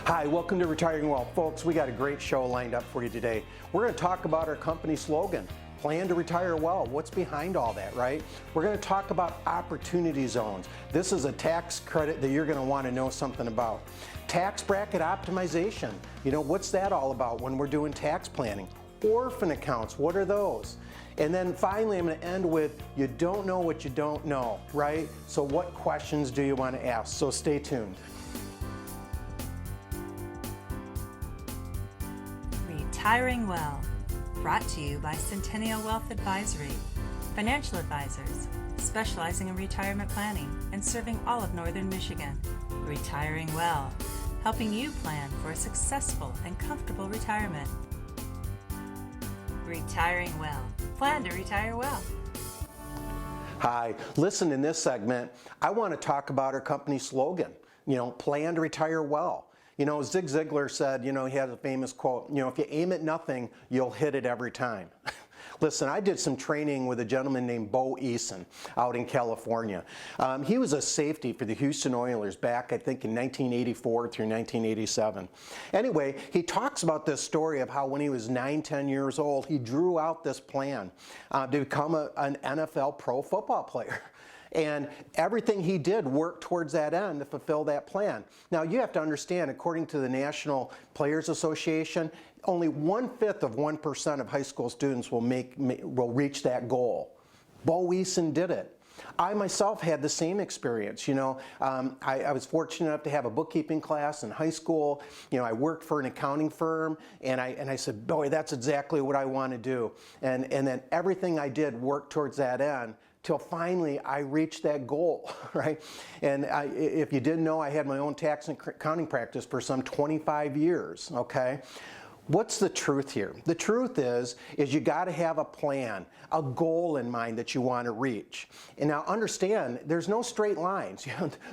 Hi, welcome to Retiring Well. Folks, we got a great show lined up for you today. We're going to talk about our company slogan, Plan to Retire Well. What's behind all that, right? We're going to talk about opportunity zones. This is a tax credit that you're going to want to know something about. Tax bracket optimization. You know, what's that all about when we're doing tax planning? Orphan accounts, what are those? And then finally, I'm going to end with, you don't know what you don't know, right? So what questions do you want to ask? So stay tuned. Retiring Well, brought to you by Centennial Wealth Advisory, financial advisors specializing in retirement planning and serving all of Northern Michigan. Retiring Well, helping you plan for a successful and comfortable retirement. Retiring Well, plan to retire well. Hi, listen, in this segment, I want to talk about our company slogan, plan to retire well. You know, Zig Ziglar said, he had a famous quote, if you aim at nothing, you'll hit it every time. Listen, I did some training with a gentleman named Bo Eason out in California. He was a safety for the Houston Oilers back, I think, in 1984 through 1987. Anyway, he talks about this story of how when he was 9, 10 years old, he drew out this plan to become an NFL pro football player. And everything he did worked towards that end to fulfill that plan. Now, you have to understand, according to the National Players Association, only 1/5 of 1% of high school students will reach that goal. Bo Eason did it. I myself had the same experience. I was fortunate enough to have a bookkeeping class in high school. I worked for an accounting firm, and I said, boy, that's exactly what I want to do. And then everything I did worked towards that end, till finally I reached that goal, right? And if you didn't know, I had my own tax and accounting practice for some 25 years, okay? What's the truth here? The truth is you got to have a plan, a goal in mind that you want to reach. And now understand, there's no straight lines.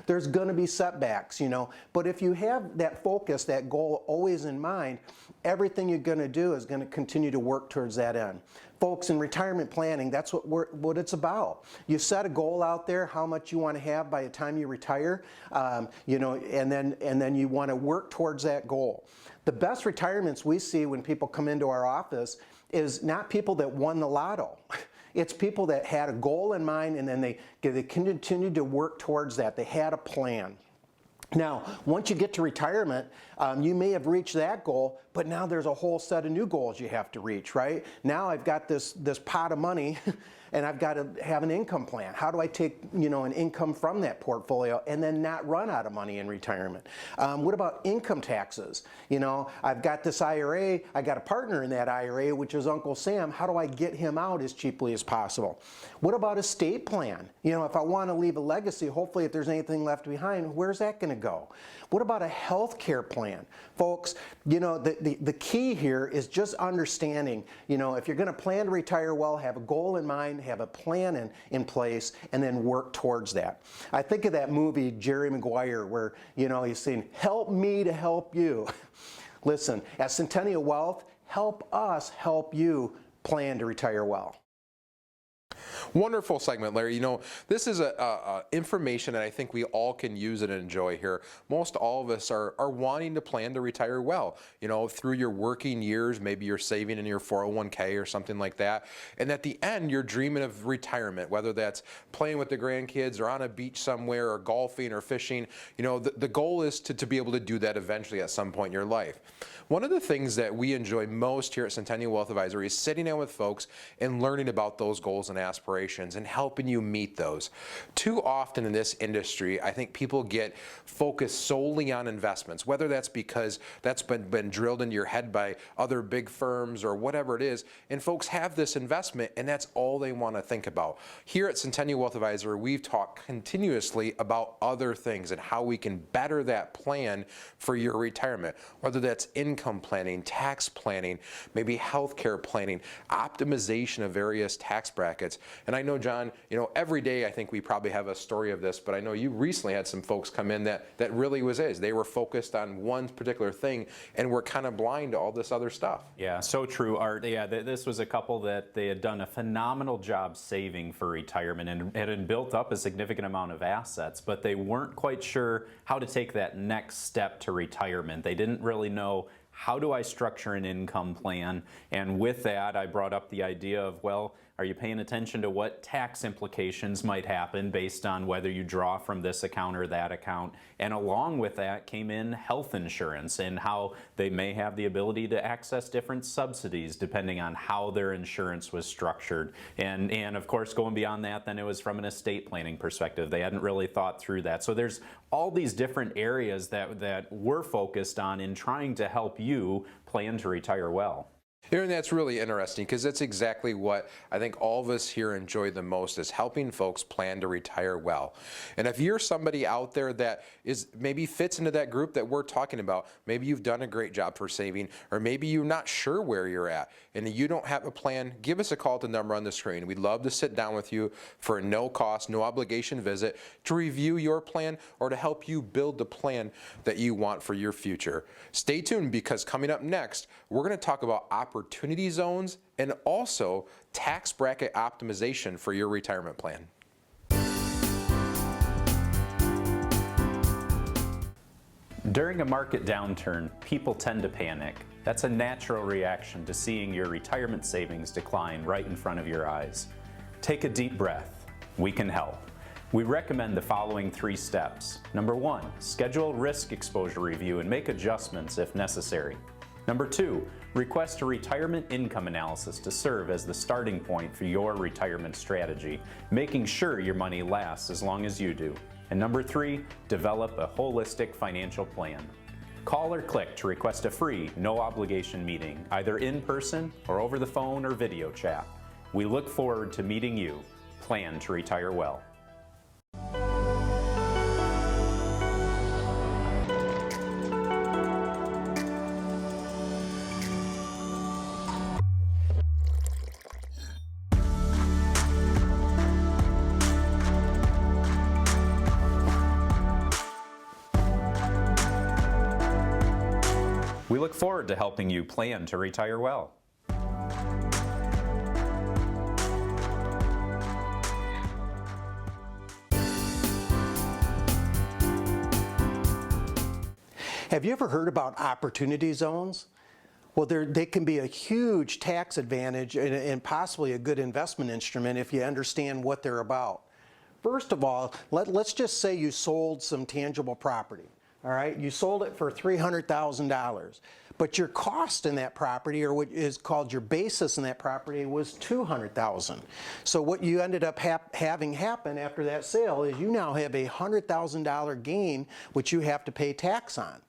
There's going to be setbacks, But if you have that focus, that goal always in mind, everything you're going to do is going to continue to work towards that end. Folks, in retirement planning, that's what it's about. You set a goal out there, how much you want to have by the time you retire, and then you want to work towards that goal. The best retirements we see when people come into our office is not people that won the lotto. It's people that had a goal in mind, and then they continued to work towards that. They had a plan. Now, once you get to retirement, you may have reached that goal, but now there's a whole set of new goals you have to reach, right? Now I've got this pot of money, and I've got to have an income plan. How do I take, an income from that portfolio and then not run out of money in retirement? What about income taxes? I've got this IRA, I got a partner in that IRA, which is Uncle Sam. How do I get him out as cheaply as possible? What about estate plan? If I want to leave a legacy, hopefully if there's anything left behind, where's that going to go? What about a health care plan? Folks, the key here is just understanding, if you're going to plan to retire well, have a goal in mind, have a plan in place, and then work towards that. I think of that movie, Jerry Maguire, where, he's saying, help me to help you. Listen, at Centennial Wealth, help us help you plan to retire well. Wonderful segment, Larry. This is information that I think we all can use and enjoy here. Most all of us are wanting to plan to retire well. Through your working years, maybe you're saving in your 401k or something like that. And at the end, you're dreaming of retirement, whether that's playing with the grandkids or on a beach somewhere or golfing or fishing. The goal is to be able to do that eventually at some point in your life. One of the things that we enjoy most here at Centennial Wealth Advisory is sitting down with folks and learning about those goals and aspirations and helping you meet those. Too often in this industry, I think people get focused solely on investments, whether that's because that's been drilled into your head by other big firms or whatever it is, and folks have this investment and that's all they want to think about. Here at Centennial Wealth Advisory, we've talked continuously about other things and how we can better that plan for your retirement, whether that's income planning, tax planning, maybe healthcare planning, optimization of various tax brackets. And And I know, John, every day I think we probably have a story of this, but I know you recently had some folks come in that really was is. They were focused on one particular thing and were kind of blind to all this other stuff. Yeah, so true, Art. Yeah, this was a couple that they had done a phenomenal job saving for retirement and had built up a significant amount of assets, but they weren't quite sure how to take that next step to retirement. They didn't really know, how do I structure an income plan? And with that, I brought up the idea of, well, are you paying attention to what tax implications might happen based on whether you draw from this account or that account? And along with that came in health insurance and how they may have the ability to access different subsidies depending on how their insurance was structured. And of course, going beyond that, then it was from an estate planning perspective. They hadn't really thought through that. So there's all these different areas that we're focused on in trying to help you plan to retire well. And that's really interesting because that's exactly what I think all of us here enjoy the most, is helping folks plan to retire well. And if you're somebody out there that is maybe fits into that group that we're talking about, maybe you've done a great job for saving, or maybe you're not sure where you're at and you don't have a plan, give us a call at the number on the screen. We'd love to sit down with you for a no cost, no obligation visit to review your plan or to help you build the plan that you want for your future. Stay tuned, because coming up next, we're going to talk about opportunity zones and also tax bracket optimization for your retirement plan. During a market downturn, people tend to panic. That's a natural reaction to seeing your retirement savings decline right in front of your eyes. Take a deep breath. We can help. We recommend the following 3 steps. Number 1, schedule a risk exposure review and make adjustments if necessary. Number 2, request a retirement income analysis to serve as the starting point for your retirement strategy, making sure your money lasts as long as you do. And number 3, develop a holistic financial plan. Call or click to request a free, no obligation meeting, either in person or over the phone or video chat. We look forward to meeting you. Plan to retire well. We look forward to helping you plan to retire well. Have you ever heard about opportunity zones? Well, they can be a huge tax advantage and possibly a good investment instrument if you understand what they're about. First of all, let's just say you sold some tangible property. All right, you sold it for $300,000, but your cost in that property, or what is called your basis in that property, was $200,000. So what you ended up having happen after that sale is you now have a $100,000 gain, which you have to pay tax on.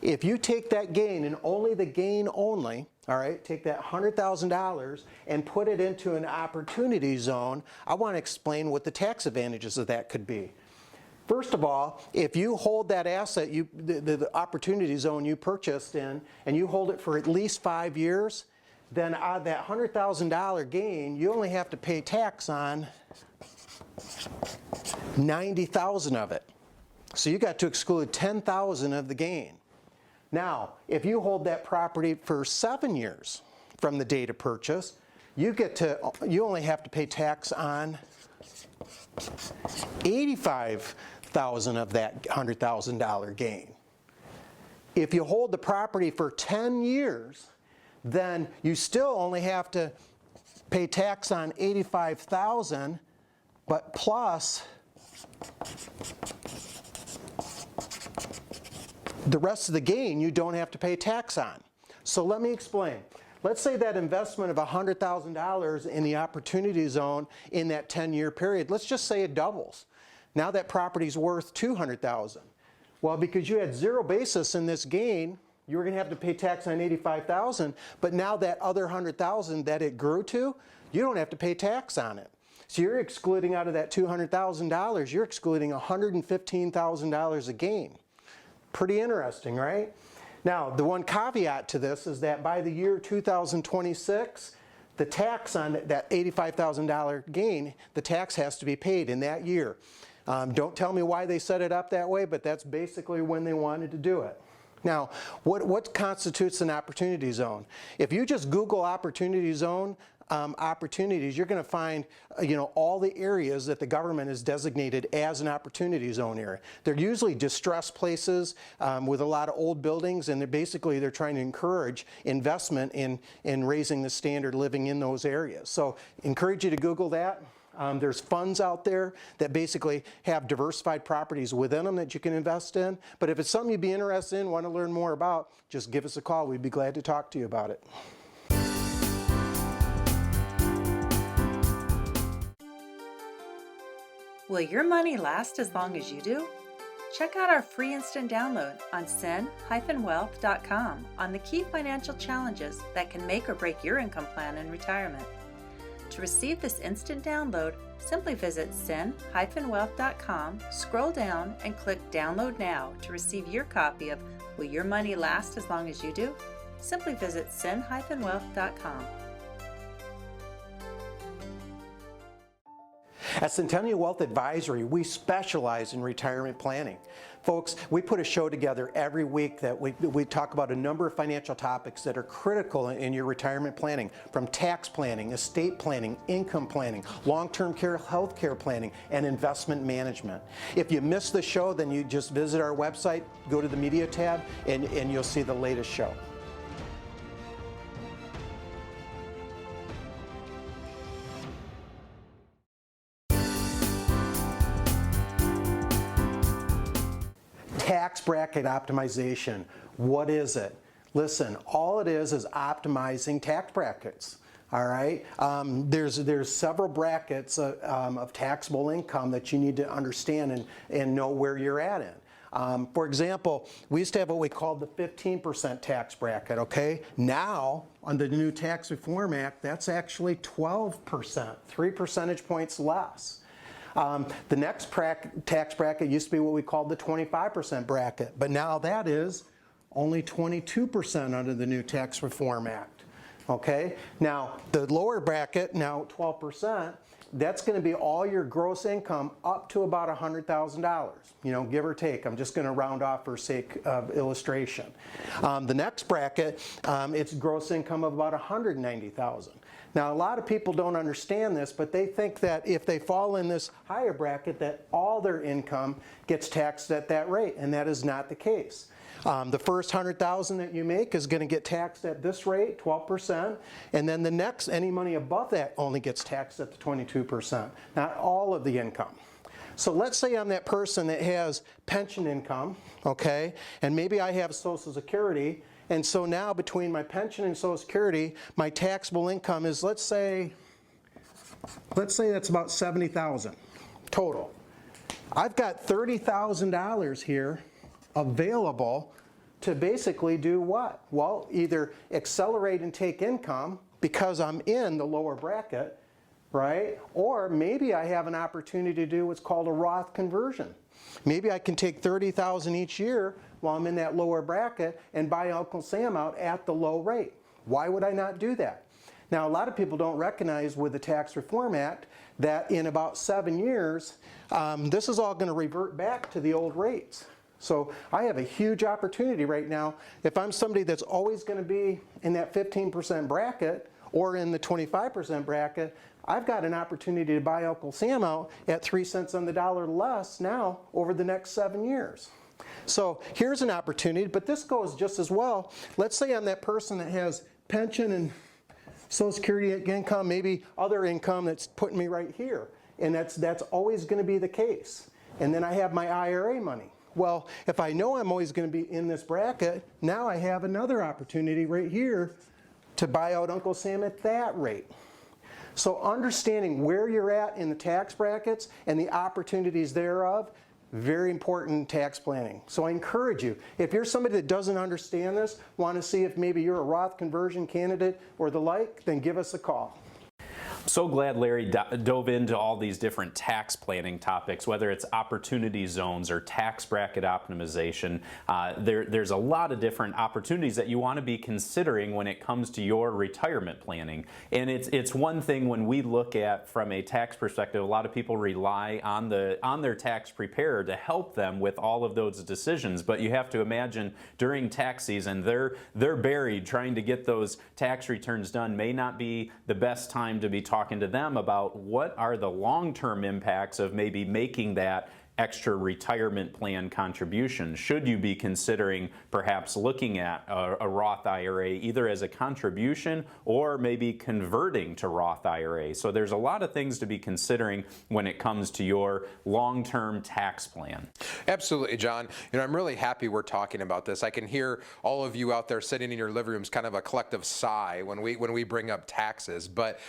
If you take that gain and only the gain only, all right, take that $100,000 and put it into an opportunity zone, I want to explain what the tax advantages of that could be. First of all, if you hold that asset, the opportunity zone you purchased in, and you hold it for at least 5 years, then on that $100,000 gain, you only have to pay tax on $90,000 of it. So you got to exclude $10,000 of the gain. Now, if you hold that property for 7 years from the date of purchase, you only have to pay tax on $85,000 of that $100,000 gain. If you hold the property for 10 years, then you still only have to pay tax on $85,000, but plus the rest of the gain you don't have to pay tax on. So let me explain. Let's say that investment of $100,000 in the opportunity zone in that 10-year period, let's just say it doubles. Now that property's worth $200,000. Well, because you had zero basis in this gain, you were going to have to pay tax on $85,000, but now that other $100,000 that it grew to, you don't have to pay tax on it. So you're excluding out of that $200,000, you're excluding $115,000 of gain. Pretty interesting, right? Now, the one caveat to this is that by the year 2026, the tax on that $85,000 gain, the tax has to be paid in that year. Don't tell me why they set it up that way, but that's basically when they wanted to do it. Now, what constitutes an opportunity zone? If you just Google opportunity zone opportunities, you're going to find all the areas that the government has designated as an opportunity zone area. They're usually distressed places with a lot of old buildings, and they're trying to encourage investment in raising the standard of living in those areas. So encourage you to Google that. There's funds out there that basically have diversified properties within them that you can invest in. But if it's something you'd be interested in, want to learn more about, just give us a call. We'd be glad to talk to you about it. Will your money last as long as you do? Check out our free instant download on sen-wealth.com on the key financial challenges that can make or break your income plan in retirement. To receive this instant download, simply visit sen-wealth.com, scroll down, and click Download Now to receive your copy of Will Your Money Last as Long as You Do? Simply visit sen-wealth.com. At Centennial Wealth Advisory, we specialize in retirement planning. Folks, we put a show together every week that we talk about a number of financial topics that are critical in your retirement planning, from tax planning, estate planning, income planning, long-term care, health care planning, and investment management. If you miss the show, then you just visit our website, go to the media tab, and you'll see the latest show. Tax bracket optimization. What is it? Listen, all it is optimizing tax brackets. All right. There's several brackets of taxable income that you need to understand and know where you're at in. For example, we used to have what we called the 15% tax bracket. Okay. Now, under the new Tax Reform Act, that's actually 12%, 3 percentage points less. The next tax bracket used to be what we called the 25% bracket, but now that is only 22% under the new Tax Reform Act. Okay? Now, the lower bracket, now 12%, that's going to be all your gross income up to about $100,000, give or take. I'm just going to round off for sake of illustration. The next bracket, it's gross income of about $190,000. Now, a lot of people don't understand this, but they think that if they fall in this higher bracket, that all their income gets taxed at that rate, and that is not the case. The first $100,000 that you make is going to get taxed at this rate, 12%, and then the next, any money above that only gets taxed at the 22%, not all of the income. So let's say I'm that person that has pension income, okay, and maybe I have Social Security, and so now between my pension and Social Security, my taxable income is, let's say that's about $70,000 total. I've got $30,000 here available to basically do what? Well, either accelerate and take income because I'm in the lower bracket, right? Or maybe I have an opportunity to do what's called a Roth conversion. Maybe I can take $30,000 each year while I'm in that lower bracket and buy Uncle Sam out at the low rate. Why would I not do that? Now, a lot of people don't recognize with the Tax Reform Act that in about 7 years, this is all going to revert back to the old rates. So I have a huge opportunity right now. If I'm somebody that's always going to be in that 15% bracket or in the 25% bracket, I've got an opportunity to buy Uncle Sam out at 3 cents on the dollar less now over the next 7 years. So here's an opportunity, but this goes just as well. Let's say I'm that person that has pension and Social Security income, maybe other income that's putting me right here. And that's always going to be the case. And then I have my IRA money. Well, if I know I'm always going to be in this bracket, now I have another opportunity right here to buy out Uncle Sam at that rate. So understanding where you're at in the tax brackets and the opportunities thereof, very important in tax planning. So I encourage you, if you're somebody that doesn't understand this, want to see if maybe you're a Roth conversion candidate or the like, then give us a call. So glad Larry dove into all these different tax planning topics, whether it's opportunity zones or tax bracket optimization. There's a lot of different opportunities that you want to be considering when it comes to your retirement planning. And it's one thing when we look at from a tax perspective, a lot of people rely on their tax preparer to help them with all of those decisions. But you have to imagine during tax season, they're buried trying to get those tax returns done. May not be the best time to be talking to them about what are the long-term impacts of maybe making that extra retirement plan contribution. Should you be considering perhaps looking at a Roth IRA either as a contribution or maybe converting to Roth IRA? So there's a lot of things to be considering when it comes to your long-term tax plan. Absolutely, John. I'm really happy we're talking about this. I can hear all of you out there sitting in your living rooms kind of a collective sigh when we bring up taxes. But,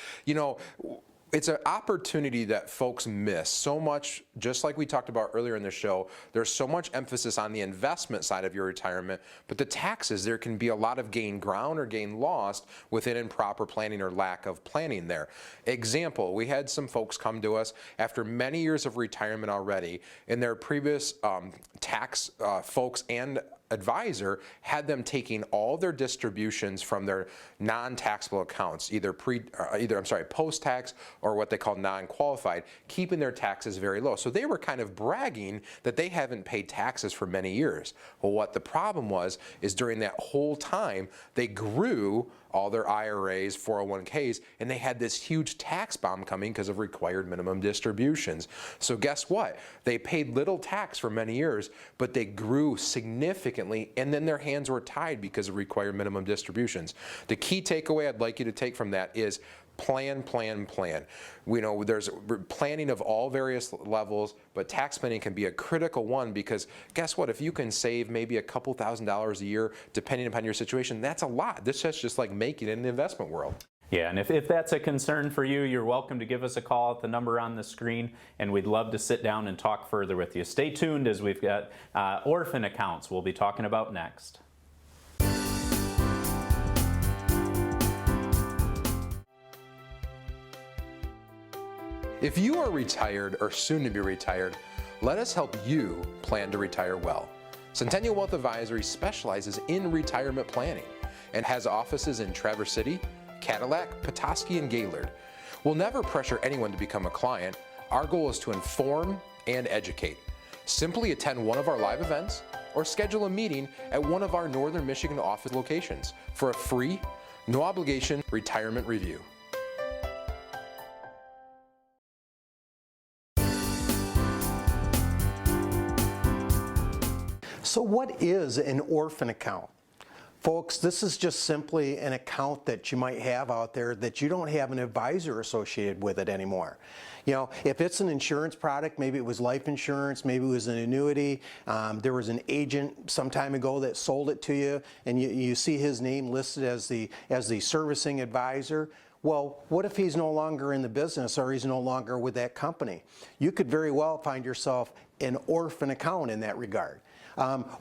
it's an opportunity that folks miss so much, just like we talked about earlier in the show. There's so much emphasis on the investment side of your retirement, but the taxes, there can be a lot of gain ground or gain lost within improper planning or lack of planning there. Example, we had some folks come to us after many years of retirement already, and their previous tax folks and advisor had them taking all their distributions from their non-taxable accounts, either post-tax or what they call non-qualified, keeping their taxes very low. So they were kind of bragging that they haven't paid taxes for many years. Well, what the problem was is during that whole time, they grew all their IRAs, 401ks, and they had this huge tax bomb coming because of required minimum distributions. So guess what? They paid little tax for many years, but they grew significantly, and then their hands were tied because of required minimum distributions. The key takeaway I'd like you to take from that is plan, plan, plan. We know there's planning of all various levels, but tax planning can be a critical one because guess what? If you can save maybe a couple $1,000s a year, depending upon your situation, that's a lot. This is just like making it in the investment world. Yeah, and if that's a concern for you, you're welcome to give us a call at the number on the screen, and we'd love to sit down and talk further with you. Stay tuned as we've got Orphan Accounts we'll be talking about next. If you are retired or soon to be retired, let us help you plan to retire well. Centennial Wealth Advisory specializes in retirement planning and has offices in Traverse City, Cadillac, Petoskey, and Gaylord. We'll never pressure anyone to become a client. Our goal is to inform and educate. Simply attend one of our live events or schedule a meeting at one of our Northern Michigan office locations for a free, no obligation retirement review. So what is an orphan account? Folks, this is just simply an account that you might have out there that you don't have an advisor associated with it anymore. If it's an insurance product, maybe it was life insurance, maybe it was an annuity, there was an agent some time ago that sold it to you, and you see his name listed as the servicing advisor. Well, what if he's no longer in the business or he's no longer with that company? You could very well find yourself an orphan account in that regard.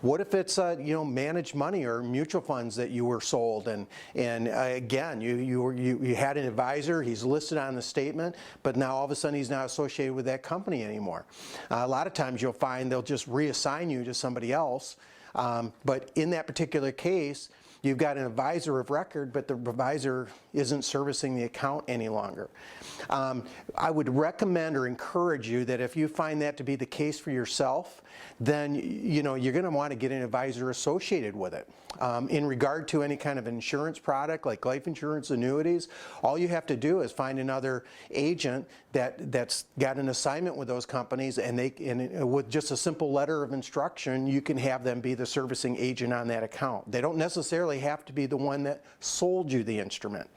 What if it's managed money or mutual funds that you were sold, and again you had an advisor, he's listed on the statement, but now all of a sudden he's not associated with that company anymore. A lot of times you'll find they'll just reassign you to somebody else, but in that particular case, you've got an advisor of record, but the advisor isn't servicing the account any longer. I would recommend or encourage you that if you find that to be the case for yourself, then you're going to want to get an advisor associated with it. In regard to any kind of insurance product like life insurance, annuities, all you have to do is find another agent that's got an assignment with those companies, and with just a simple letter of instruction, you can have them be the servicing agent on that account. They don't necessarily have to be the one that sold you the instrument.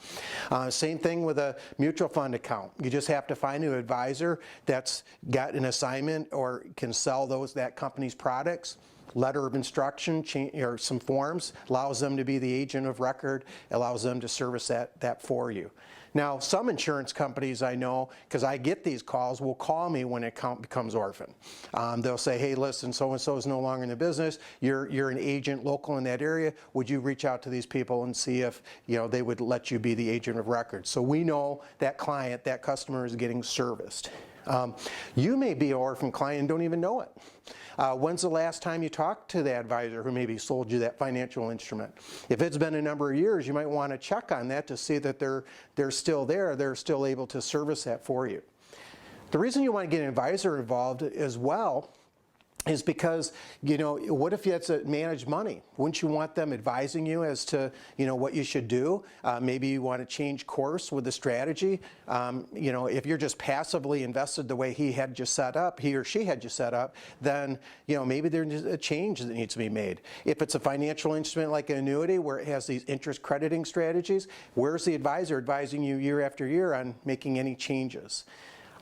Same thing with a mutual fund account. You just have to find an advisor that's got an assignment or can sell that company's products. letter of instruction or some forms, allows them to be the agent of record, allows them to service that for you. Now, some insurance companies I know, because I get these calls, will call me when an account becomes orphan. They'll say, hey, listen, so-and-so is no longer in the business. You're an agent local in that area. Would you reach out to these people and see if they would let you be the agent of record? So we know that client, that customer is getting serviced. You may be an orphan client and don't even know it. When's the last time you talked to the advisor who maybe sold you that financial instrument? If it's been a number of years, you might want to check on that to see that they're still there, they're still able to service that for you. The reason you want to get an advisor involved as well is because, what if it's managed money? Wouldn't you want them advising you as to, what you should do? Maybe you want to change course with the strategy. If you're just passively invested the way he or she had you set up, then, maybe there's a change that needs to be made. If it's a financial instrument like an annuity where it has these interest crediting strategies, where's the advisor advising you year after year on making any changes?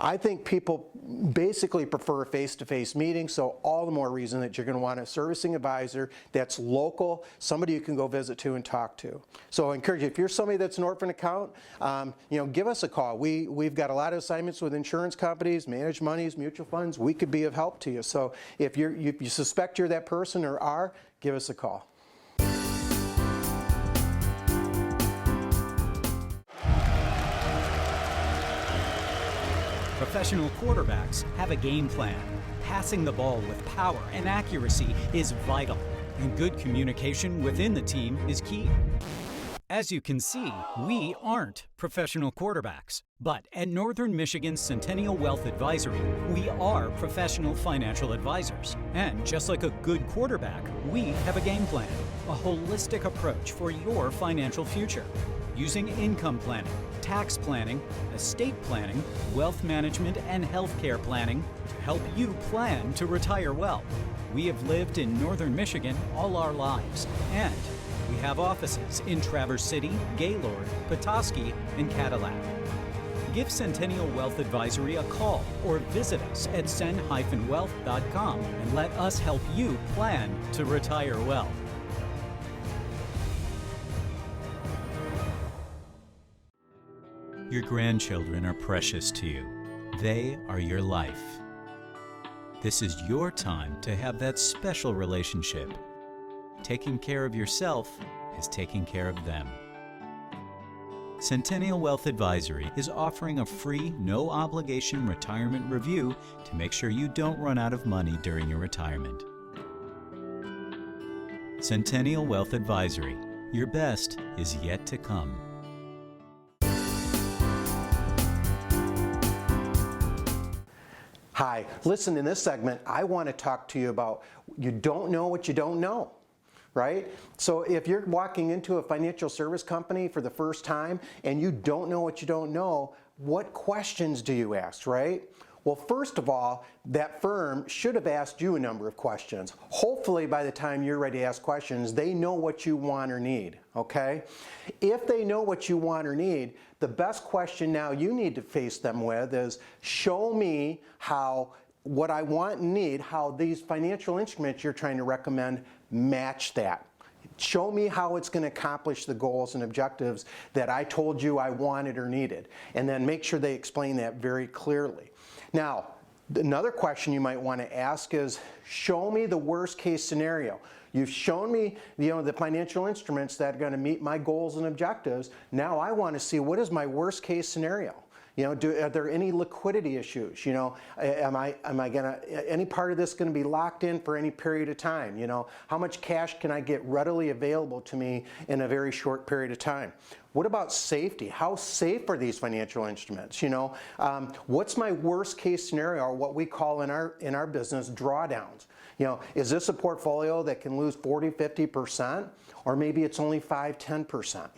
I think people basically prefer a face-to-face meeting, so all the more reason that you're going to want a servicing advisor that's local, somebody you can go visit to and talk to. So I encourage you, if you're somebody that's an orphan account, give us a call. We've got a lot of assignments with insurance companies, managed monies, mutual funds. We could be of help to you. So if you suspect you're that person or are, give us a call. Professional quarterbacks have a game plan. Passing the ball with power and accuracy is vital, and good communication within the team is key. As you can see, we aren't professional quarterbacks, but at Northern Michigan's Centennial Wealth Advisory, we are professional financial advisors. And just like a good quarterback, we have a game plan, a holistic approach for your financial future. Using income planning, tax planning, estate planning, wealth management, and healthcare planning to help you plan to retire well. We have lived in Northern Michigan all our lives, and we have offices in Traverse City, Gaylord, Petoskey, and Cadillac. Give Centennial Wealth Advisory a call or visit us at cen-wealth.com and let us help you plan to retire well. Your grandchildren are precious to you. They are your life. This is your time to have that special relationship. Taking care of yourself is taking care of them. Centennial Wealth Advisory is offering a free, no-obligation retirement review to make sure you don't run out of money during your retirement. Centennial Wealth Advisory. Your best is yet to come. Hi, listen, in this segment, I want to talk to you about you don't know what you don't know, right? So if you're walking into a financial service company for the first time and you don't know what you don't know, what questions do you ask, right? Well, first of all, that firm should have asked you a number of questions. Hopefully, by the time you're ready to ask questions, they know what you want or need, okay? If they know what you want or need, the best question now you need to face them with is, show me how what I want and need, how these financial instruments you're trying to recommend match that. Show me how it's going to accomplish the goals and objectives that I told you I wanted or needed. And then make sure they explain that very clearly. Now, another question you might want to ask is, show me the worst case scenario. You've shown me the financial instruments that are going to meet my goals and objectives. Now I want to see, what is my worst case scenario? Are there any liquidity issues? Am I any part of this going to be locked in for any period of time? How much cash can I get readily available to me in a very short period of time? What about safety? How safe are these financial instruments? What's my worst case scenario, or what we call in our business drawdowns? Is this a portfolio that can lose 40, 50%, or maybe it's only 5, 10%?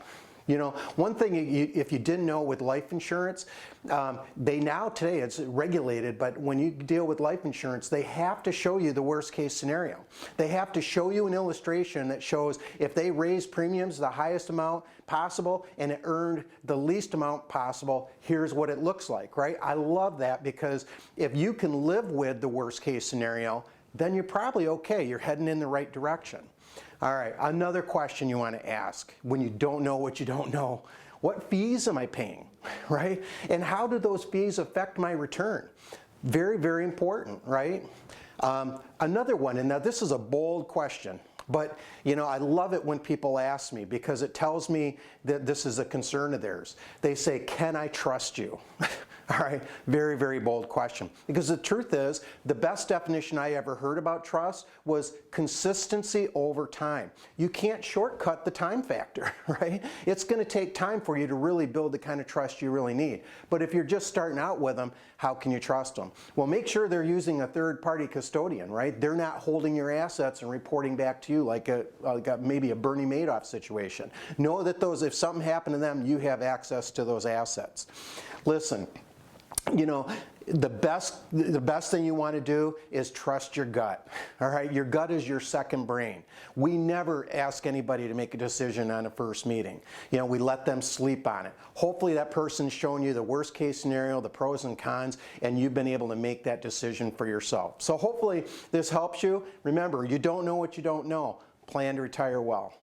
One thing, if you didn't know with life insurance, today it's regulated, but when you deal with life insurance, they have to show you the worst case scenario. They have to show you an illustration that shows if they raise premiums the highest amount possible and it earned the least amount possible, here's what it looks like, right? I love that, because if you can live with the worst case scenario, then you're probably okay. You're heading in the right direction. All right, another question you want to ask when you don't know what you don't know. What fees am I paying, right? And how do those fees affect my return? Very, very important, right? Another one, and now this is a bold question, but I love it when people ask me because it tells me that this is a concern of theirs. They say, can I trust you? All right, very, very bold question. Because the truth is, the best definition I ever heard about trust was consistency over time. You can't shortcut the time factor, right? It's going to take time for you to really build the kind of trust you really need. But if you're just starting out with them, how can you trust them? Well, make sure they're using a third-party custodian, right? They're not holding your assets and reporting back to you like maybe a Bernie Madoff situation. Know that if something happened to them, you have access to those assets. Listen, the best thing you want to do is trust your gut. All right, your gut is your second brain. We never ask anybody to make a decision on a first meeting. We let them sleep on it. Hopefully that person's shown you the worst case scenario, the pros and cons, and you've been able to make that decision for yourself. So hopefully this helps you. Remember, you don't know what you don't know. Plan to retire well.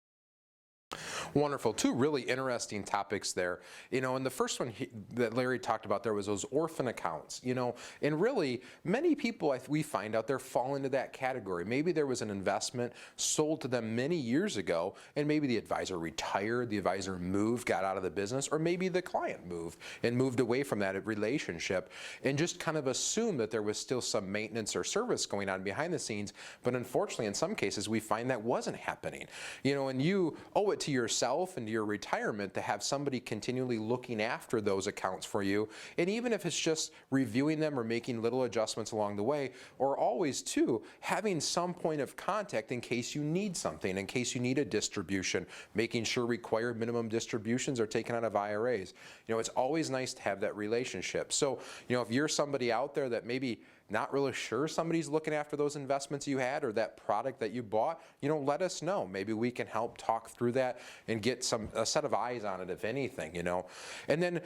Wonderful. Two really interesting topics there. And the first one that Larry talked about there was those orphan accounts, and really many people we find out there fall into that category. Maybe there was an investment sold to them many years ago, and maybe the advisor retired, the advisor moved, got out of the business, or maybe the client moved away from that relationship and just kind of assumed that there was still some maintenance or service going on behind the scenes. But unfortunately, in some cases, we find that wasn't happening. And you owe it to yourself and to your retirement to have somebody continually looking after those accounts for you. And even if it's just reviewing them or making little adjustments along the way, or always too, having some point of contact in case you need something, in case you need a distribution, making sure required minimum distributions are taken out of IRAs. It's always nice to have that relationship. So, if you're somebody out there that maybe not really sure somebody's looking after those investments you had or that product that you bought, let us know. Maybe we can help talk through that and get a set of eyes on it, if anything, And then,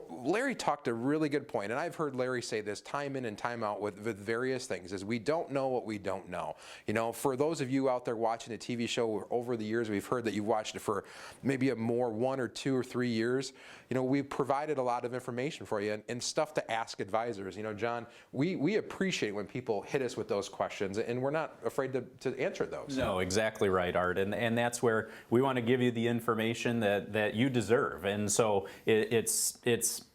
Larry talked a really good point, and I've heard Larry say this time in and time out with various things, is we don't know what we don't know. For those of you out there watching the TV show over the years, we've heard that you've watched it for maybe 1 or 2 or 3 years. We've provided a lot of information for you and stuff to ask advisors. John, we appreciate when people hit us with those questions, and we're not afraid to answer those. No, exactly right, Art, and that's where we want to give you the information that you deserve. And so it's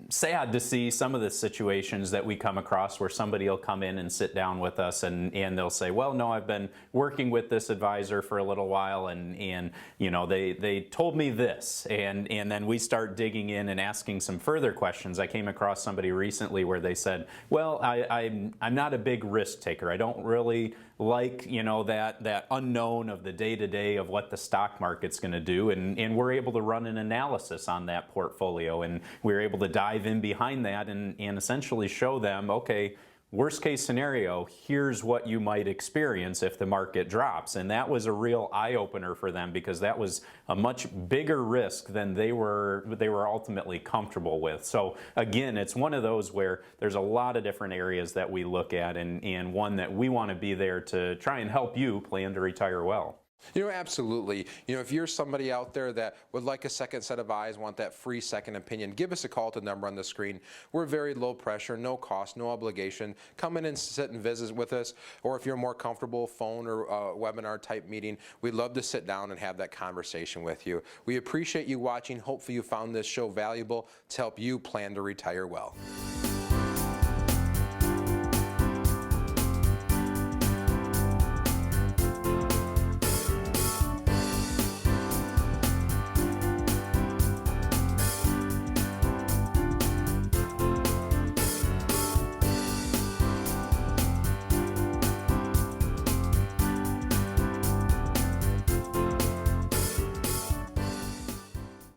sad to see some of the situations that we come across where somebody will come in and sit down with us and they'll say, well, no, I've been working with this advisor for a little while and they told me this, and then we start digging in and asking some further questions. I came across somebody recently where they said, well, I'm not a big risk taker. I don't really like, that unknown of the day-to-day of what the stock market's going to do, and we're able to run an analysis on that portfolio, and we're able to dive in behind that and essentially show them, okay, worst case scenario, here's what you might experience if the market drops. And that was a real eye-opener for them because that was a much bigger risk than they were ultimately comfortable with. So again, it's one of those where there's a lot of different areas that we look at and one that we want to be there to try and help you plan to retire well. Absolutely. If you're somebody out there that would like a second set of eyes, want that free second opinion, give us a call to the number on the screen. We're very low pressure, no cost, no obligation. Come in and sit and visit with us. Or if you're more comfortable, phone or webinar type meeting, we'd love to sit down and have that conversation with you. We appreciate you watching. Hopefully you found this show valuable to help you plan to retire well.